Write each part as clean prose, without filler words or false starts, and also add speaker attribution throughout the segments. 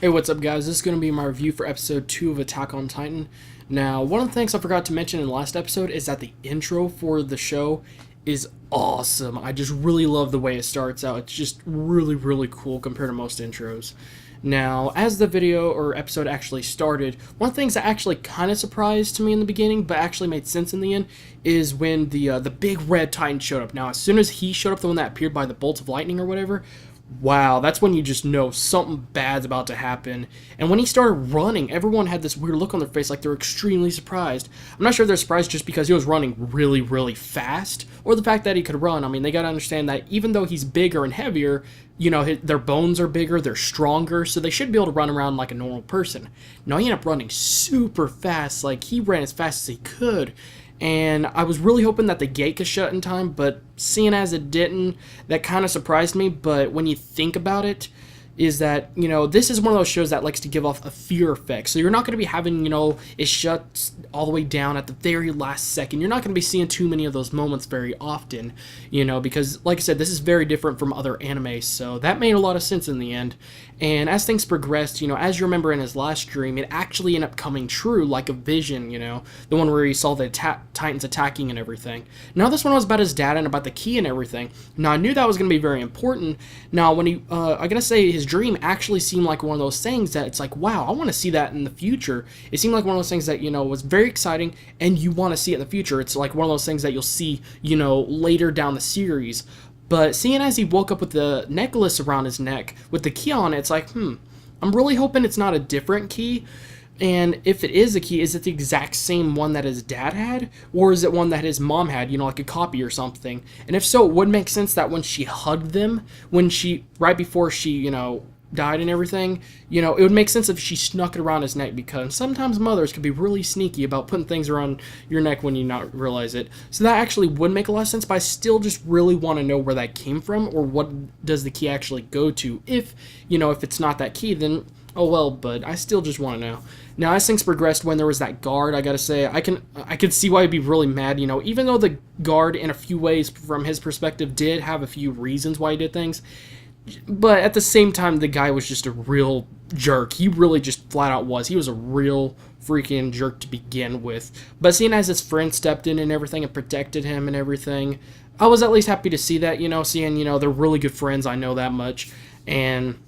Speaker 1: Hey, what's up, guys? This is going to be my review for episode 2 of Attack on Titan. Now, one of the things I forgot to mention in the last episode is that the intro for the show is awesome. I just really love the way it starts out. It's just really, really cool compared to most intros. Now, as the video or episode actually started, one of the things that actually kind of surprised to me in the beginning, but actually made sense in the end, is when the big red Titan showed up. Now, as soon as he showed up, the one that appeared by the bolts of lightning or whatever, wow, that's when you just know something bad's about to happen. And when he started running, everyone had this weird look on their face like they're extremely surprised. I'm not sure if they're surprised just because he was running really, really fast, or the fact that he could run. I mean, they gotta understand that even though he's bigger and heavier, you know, their bones are bigger, they're stronger, so they should be able to run around like a normal person. Now, he ended up running super fast, like he ran as fast as he could. And I was really hoping that the gate could shut in time, but seeing as it didn't, that kind of surprised me. But when you think about it, is that, you know, this is one of those shows that likes to give off a fear effect. So you're not going to be having, you know, it shuts all the way down at the very last second. You're not going to be seeing too many of those moments very often, you know, because, like I said, this is very different from other animes. So that made a lot of sense in the end. And as things progressed, you know, as you remember in his last stream, it actually ended up coming true, like a vision, you know, the one where he saw the Titans attacking and everything. Now this one was about his dad and about the key and everything. Now I knew that was going to be very important. Now when he, I gotta say, his dream actually seemed like one of those things that it's like, wow, I want to see that in the future. It seemed like one of those things that, you know, was very exciting and you want to see it in the future. It's like one of those things that you'll see, you know, later down the series. But seeing as he woke up with the necklace around his neck with the key on it, it's like, I'm really hoping it's not a different key. And if it is a key, is it the exact same one that his dad had? Or is it one that his mom had, you know, like a copy or something? And if so, it would make sense that when she hugged them, right before she, you know, died and everything, you know, it would make sense if she snuck it around his neck, because sometimes mothers can be really sneaky about putting things around your neck when you not realize it. So that actually would make a lot of sense, but I still just really want to know where that came from, or what does the key actually go to. If, you know, if it's not that key, then oh well, but I still just want to know. Now, as things progressed, when there was that guard, I gotta say, I could see why he'd be really mad, you know, even though the guard, in a few ways, from his perspective, did have a few reasons why he did things. But at the same time, the guy was just a real jerk. He really just flat out was. He was a real freaking jerk to begin with. But seeing as his friend stepped in and everything and protected him and everything, I was at least happy to see that, you know, seeing, you know, they're really good friends, I know that much. And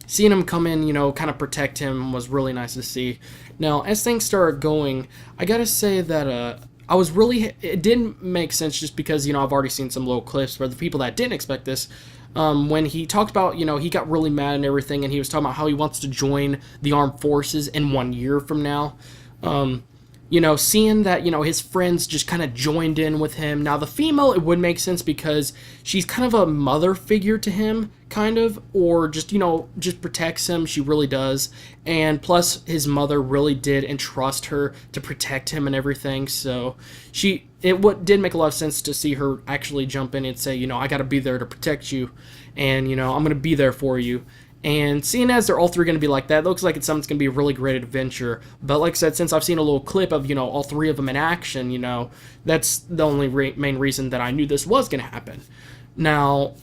Speaker 1: seeing him come in, you know, kind of protect him was really nice to see. Now, as things started going, I gotta say that, it didn't make sense just because, you know, I've already seen some little clips where the people that didn't expect this, when he talked about, you know, he got really mad and everything, and he was talking about how he wants to join the armed forces in 1 year from now. You know, seeing that, you know, his friends just kind of joined in with him. Now, the female, it would make sense because she's kind of a mother figure to him, kind of, or just, you know, just protects him. She really does. And plus, his mother really did entrust her to protect him and everything. So did make a lot of sense to see her actually jump in and say, you know, I got to be there to protect you, and, you know, I'm going to be there for you. And seeing as they're all three going to be like that, it looks like it's something that's going to be a really great adventure. But like I said, since I've seen a little clip of, you know, all three of them in action, you know, that's the only main reason that I knew this was going to happen. Now,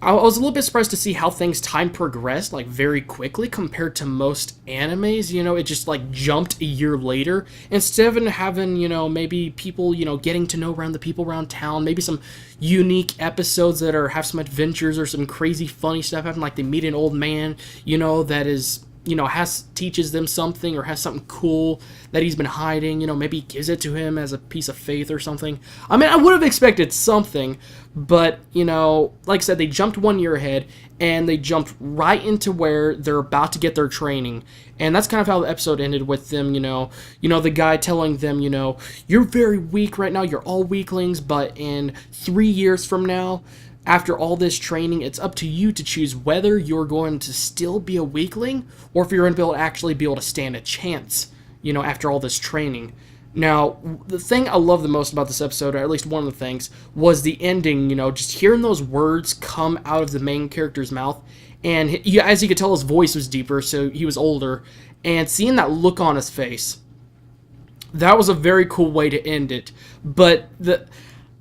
Speaker 1: I was a little bit surprised to see how time progressed, like, very quickly compared to most animes. You know, it just, like, jumped a year later. Instead of having, you know, maybe people, you know, getting to know around the people around town, maybe some unique episodes that have some adventures or some crazy funny stuff happen, like they meet an old man, you know, that is, you know, teaches them something, or has something cool that he's been hiding, you know, maybe gives it to him as a piece of faith or something. I mean, I would have expected something, but, you know, like I said, they jumped 1 year ahead, and they jumped right into where they're about to get their training. And that's kind of how the episode ended, with them, you know, the guy telling them, you know, you're very weak right now, you're all weaklings, but in 3 years from now, after all this training, it's up to you to choose whether you're going to still be a weakling, or if you're going to actually be able to stand a chance, you know, after all this training. Now, the thing I love the most about this episode, or at least one of the things, was the ending, you know, just hearing those words come out of the main character's mouth. And as you could tell, his voice was deeper, so he was older. And seeing that look on his face, that was a very cool way to end it. But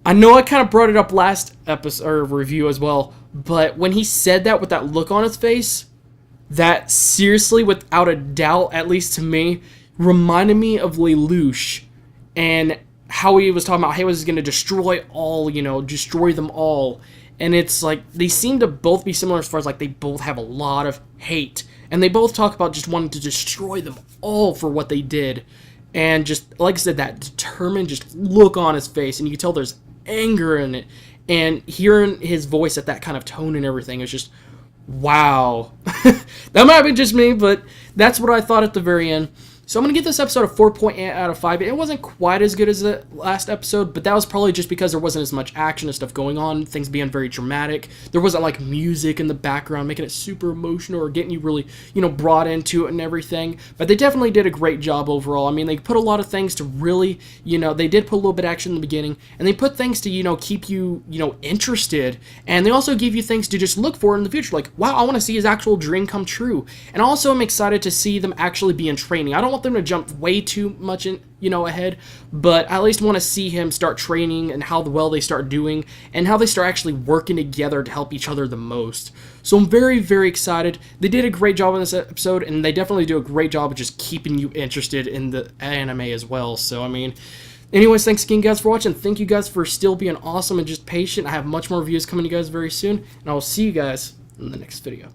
Speaker 1: I know I kind of brought it up last episode or review as well, but when he said that with that look on his face, that seriously, without a doubt, at least to me, reminded me of Lelouch and how he was talking about how he was going to destroy all, destroy them all. And it's like they seem to both be similar as far as like they both have a lot of hate, and they both talk about just wanting to destroy them all for what they did. And just like I said, that determined just look on his face, and you can tell there's anger in it. And hearing his voice at that kind of tone and everything is just wow. That might be just me, but that's what I thought at the very end. So I'm going to give this episode a 4.8 out of 5. It wasn't quite as good as the last episode, but that was probably just because there wasn't as much action and stuff going on, things being very dramatic. There wasn't like music in the background making it super emotional or getting you really, brought into it and everything. But they definitely did a great job overall. I mean, they put a lot of things to really, they did put a little bit of action in the beginning, and they put things to, keep you, interested. And they also give you things to just look for in the future. Like, wow, I want to see his actual dream come true. And also I'm excited to see them actually be in training. I don't want them to jump way too much in, ahead, but I at least want to see him start training and how well they start doing and how they start actually working together to help each other the most. So I'm very, very excited. They did a great job in this episode, and they definitely do a great job of just keeping you interested in the anime as well. So, I mean, anyways, thanks again, guys, for watching. Thank you guys for still being awesome and just patient. I have much more reviews coming to you guys very soon, and I will see you guys in the next video.